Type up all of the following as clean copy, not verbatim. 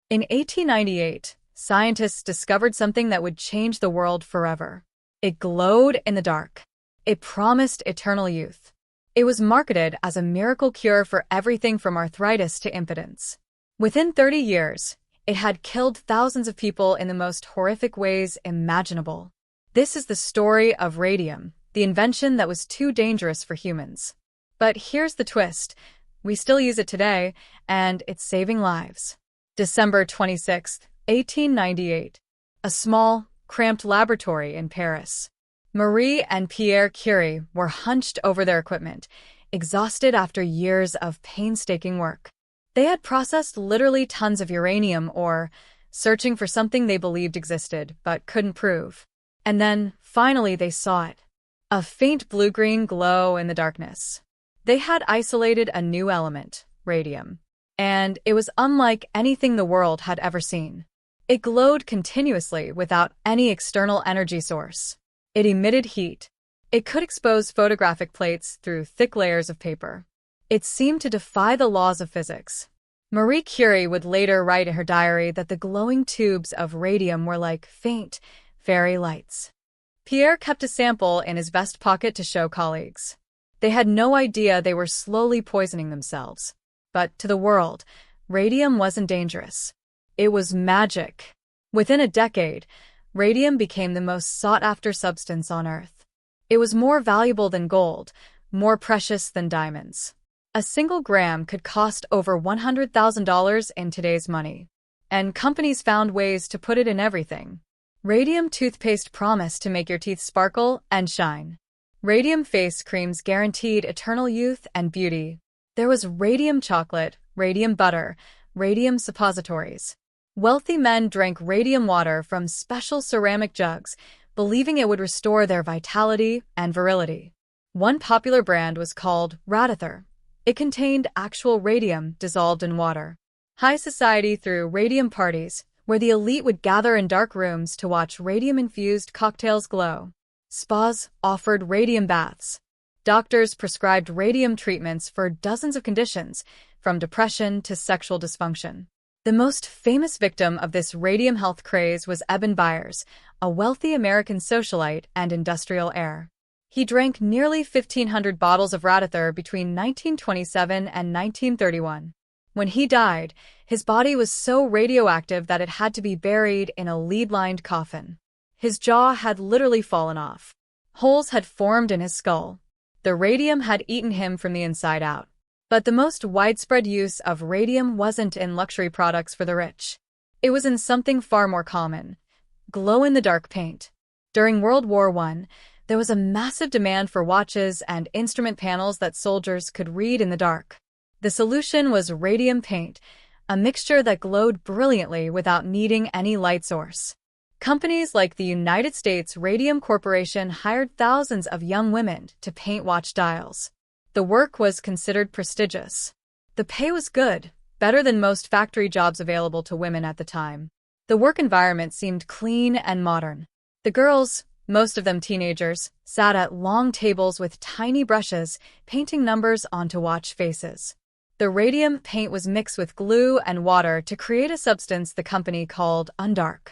In 1898, scientists discovered something that would change the world forever. It glowed in the dark. It promised eternal youth. It was marketed as a miracle cure for everything from arthritis to impotence. Within 30 years, it had killed thousands of people in the most horrific ways imaginable. This is the story of radium, the invention that was too dangerous for humans. But here's the twist. We still use it today, and it's saving lives. December 26, 1898. A small, cramped laboratory in Paris. Marie and Pierre Curie were hunched over their equipment, exhausted after years of painstaking work. They had processed literally tons of uranium ore, searching for something they believed existed but couldn't prove. And then, finally, they saw it. A faint blue-green glow in the darkness. They had isolated a new element, radium. And it was unlike anything the world had ever seen. It glowed continuously without any external energy source. It emitted heat. It could expose photographic plates through thick layers of paper. It seemed to defy the laws of physics. Marie Curie would later write in her diary that the glowing tubes of radium were like faint, fairy lights. Pierre kept a sample in his vest pocket to show colleagues. They had no idea they were slowly poisoning themselves. But to the world, radium wasn't dangerous. It was magic. Within a decade, radium became the most sought-after substance on Earth. It was more valuable than gold, more precious than diamonds. A single gram could cost over $100,000 in today's money. And companies found ways to put it in everything. Radium toothpaste promised to make your teeth sparkle and shine. Radium face creams guaranteed eternal youth and beauty. There was radium chocolate, radium butter, radium suppositories. Wealthy men drank radium water from special ceramic jugs, believing it would restore their vitality and virility. One popular brand was called Radithor. It contained actual radium dissolved in water. High society threw radium parties, where the elite would gather in dark rooms to watch radium-infused cocktails glow. Spas offered radium baths. Doctors prescribed radium treatments for dozens of conditions, from depression to sexual dysfunction. The most famous victim of this radium health craze was Eben Byers, a wealthy American socialite and industrial heir. He drank nearly 1,500 bottles of Radithor between 1927 and 1931. When he died, his body was so radioactive that it had to be buried in a lead-lined coffin. His jaw had literally fallen off. Holes had formed in his skull. The radium had eaten him from the inside out. But the most widespread use of radium wasn't in luxury products for the rich. It was in something far more common: glow-in-the-dark paint. During World War I, there was a massive demand for watches and instrument panels that soldiers could read in the dark. The solution was radium paint, a mixture that glowed brilliantly without needing any light source. Companies like the United States Radium Corporation hired thousands of young women to paint watch dials. The work was considered prestigious. The pay was good, better than most factory jobs available to women at the time. The work environment seemed clean and modern. The girls, most of them teenagers, sat at long tables with tiny brushes, painting numbers onto watch faces. The radium paint was mixed with glue and water to create a substance the company called undark.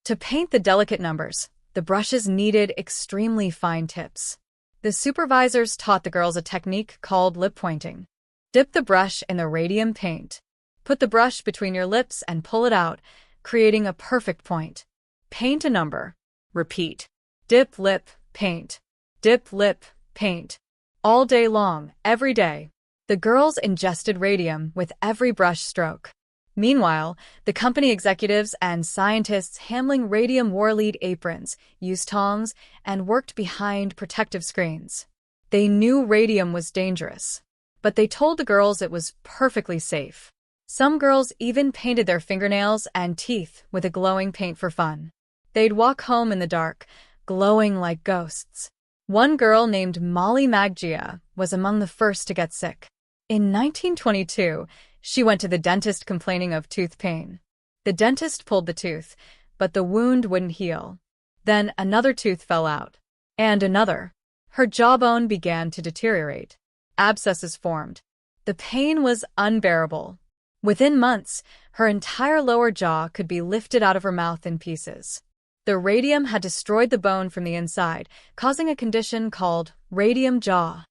To paint the delicate numbers, the brushes needed extremely fine tips. The supervisors taught the girls a technique called lip pointing. Dip the brush in the radium paint. Put the brush between your lips and pull it out, creating a perfect point. Paint a number. Repeat. Dip lip, paint. Dip lip, paint. All day long, every day. The girls ingested radium with every brush stroke. Meanwhile, the company executives and scientists handling radium wore lead aprons, used tongs, and worked behind protective screens. They knew radium was dangerous, but they told the girls it was perfectly safe. Some girls even painted their fingernails and teeth with a glowing paint for fun. They'd walk home in the dark, glowing like ghosts. One girl named Molly Maggia was among the first to get sick. In 1922, she went to the dentist complaining of tooth pain. The dentist pulled the tooth, but the wound wouldn't heal. Then another tooth fell out. And another. Her jawbone began to deteriorate. Abscesses formed. The pain was unbearable. Within months, her entire lower jaw could be lifted out of her mouth in pieces. The radium had destroyed the bone from the inside, causing a condition called radium jaw.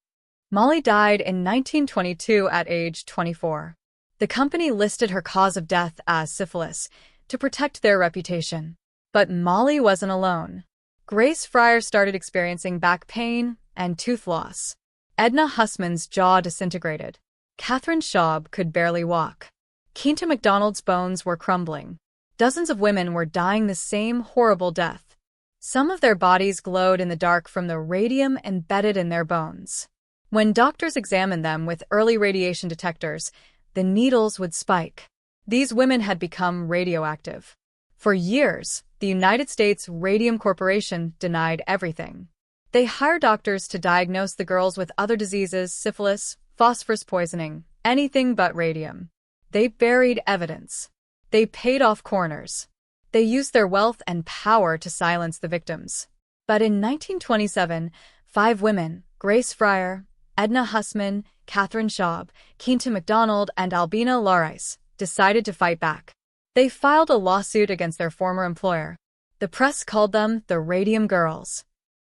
Molly died in 1922 at age 24. The company listed her cause of death as syphilis to protect their reputation. But Molly wasn't alone. Grace Fryer started experiencing back pain and tooth loss. Edna Hussman's jaw disintegrated. Catherine Schaub could barely walk. Quinta McDonald's bones were crumbling. Dozens of women were dying the same horrible death. Some of their bodies glowed in the dark from the radium embedded in their bones. When doctors examined them with early radiation detectors, the needles would spike. These women had become radioactive. For years, the United States Radium Corporation denied everything. They hired doctors to diagnose the girls with other diseases, syphilis, phosphorus poisoning, anything but radium. They buried evidence. They paid off coroners. They used their wealth and power to silence the victims. But in 1927, 5 women, Grace Fryer, Edna Hussman, Catherine Schaub, Quinta McDonald, and Albina Laurice, decided to fight back. They filed a lawsuit against their former employer. The press called them the Radium Girls.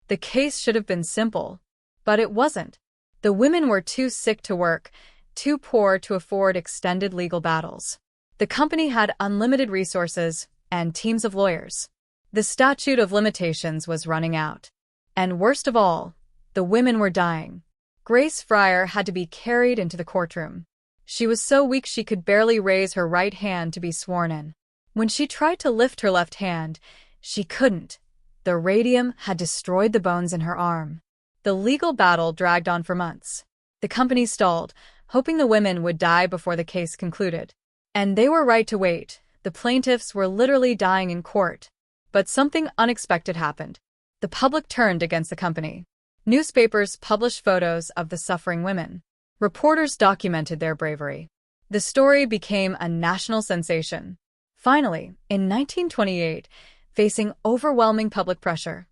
The case should have been simple, but it wasn't. The women were too sick to work, too poor to afford extended legal battles. The company had unlimited resources and teams of lawyers. The statute of limitations was running out. And worst of all, the women were dying. Grace Fryer had to be carried into the courtroom. She was so weak she could barely raise her right hand to be sworn in. When she tried to lift her left hand, she couldn't. The radium had destroyed the bones in her arm. The legal battle dragged on for months. The company stalled, hoping the women would die before the case concluded. And they were right to wait. The plaintiffs were literally dying in court. But something unexpected happened. The public turned against the company. Newspapers published photos of the suffering women. Reporters documented their bravery. The story became a national sensation. Finally, in 1928, facing overwhelming public pressure,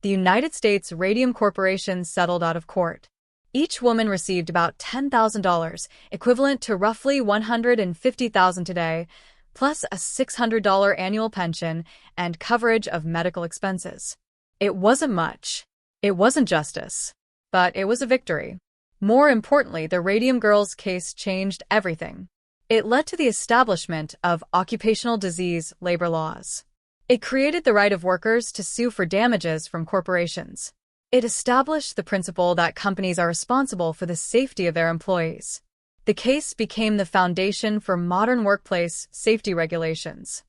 the United States Radium Corporation settled out of court. Each woman received about $10,000, equivalent to roughly $150,000 today, plus a $600 annual pension and coverage of medical expenses. It wasn't much. It wasn't justice. But it was a victory. More importantly, the Radium Girls case changed everything. It led to the establishment of occupational disease labor laws. It created the right of workers to sue for damages from corporations. It established the principle that companies are responsible for the safety of their employees. The case became the foundation for modern workplace safety regulations.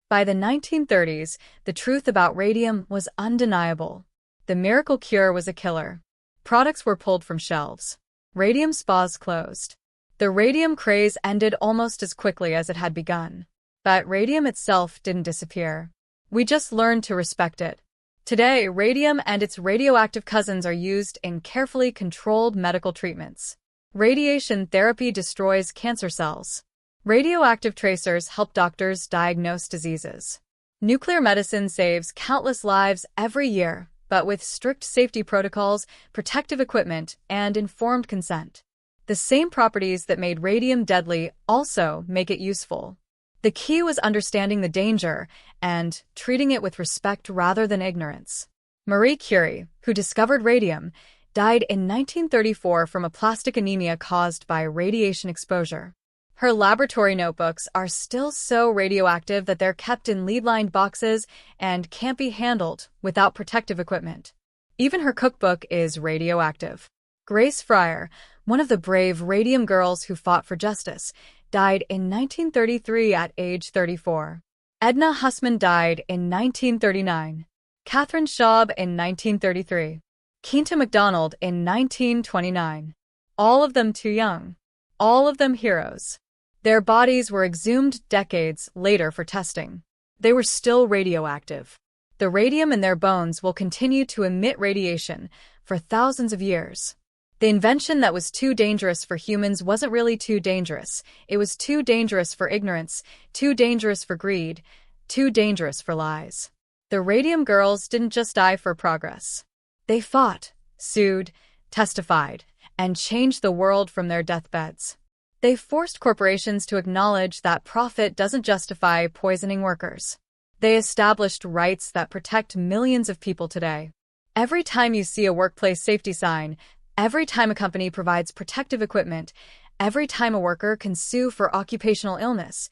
By the 1930s, the truth about radium was undeniable. The miracle cure was a killer. Products were pulled from shelves. Radium spas closed. The radium craze ended almost as quickly as it had begun. But radium itself didn't disappear. We just learned to respect it. Today, radium and its radioactive cousins are used in carefully controlled medical treatments. Radiation therapy destroys cancer cells. Radioactive tracers help doctors diagnose diseases. Nuclear medicine saves countless lives every year, but with strict safety protocols, protective equipment, and informed consent. The same properties that made radium deadly also make it useful. The key was understanding the danger and treating it with respect rather than ignorance. Marie Curie, who discovered radium, died in 1934 from aplastic anemia caused by radiation exposure. Her laboratory notebooks are still so radioactive that they're kept in lead-lined boxes and can't be handled without protective equipment. Even her cookbook is radioactive. Grace Fryer, one of the brave Radium Girls who fought for justice, died in 1933 at age 34. Edna Hussman died in 1939. Catherine Schaub in 1933. Quinta McDonald in 1929. All of them too young. All of them heroes. Their bodies were exhumed decades later for testing. They were still radioactive. The radium in their bones will continue to emit radiation for thousands of years. The invention that was too dangerous for humans wasn't really too dangerous. It was too dangerous for ignorance, too dangerous for greed, too dangerous for lies. The Radium Girls didn't just die for progress. They fought, sued, testified, and changed the world from their deathbeds. They forced corporations to acknowledge that profit doesn't justify poisoning workers. They established rights that protect millions of people today. Every time you see a workplace safety sign, every time a company provides protective equipment, every time a worker can sue for occupational illness,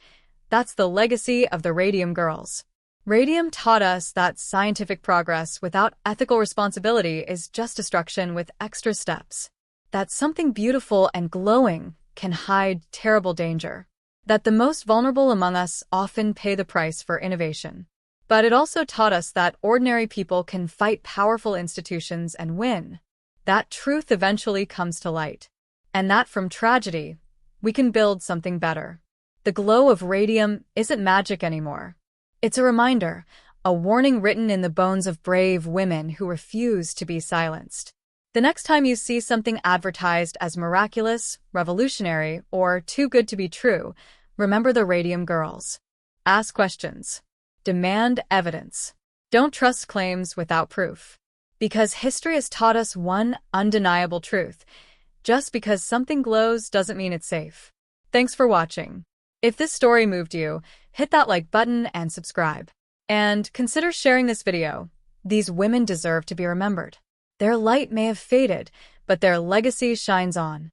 that's the legacy of the Radium Girls. Radium taught us that scientific progress without ethical responsibility is just destruction with extra steps. That something beautiful and glowing can hide terrible danger. That the most vulnerable among us often pay the price for innovation. But it also taught us that ordinary people can fight powerful institutions and win. That truth eventually comes to light. And that from tragedy, we can build something better. The glow of radium isn't magic anymore. It's a reminder, a warning written in the bones of brave women who refuse to be silenced. The next time you see something advertised as miraculous, revolutionary, or too good to be true, remember the Radium Girls. Ask questions. Demand evidence. Don't trust claims without proof. Because history has taught us one undeniable truth. Just because something glows doesn't mean it's safe. Thanks for watching. If this story moved you, hit that like button and subscribe. And consider sharing this video. These women deserve to be remembered. Their light may have faded, but their legacy shines on.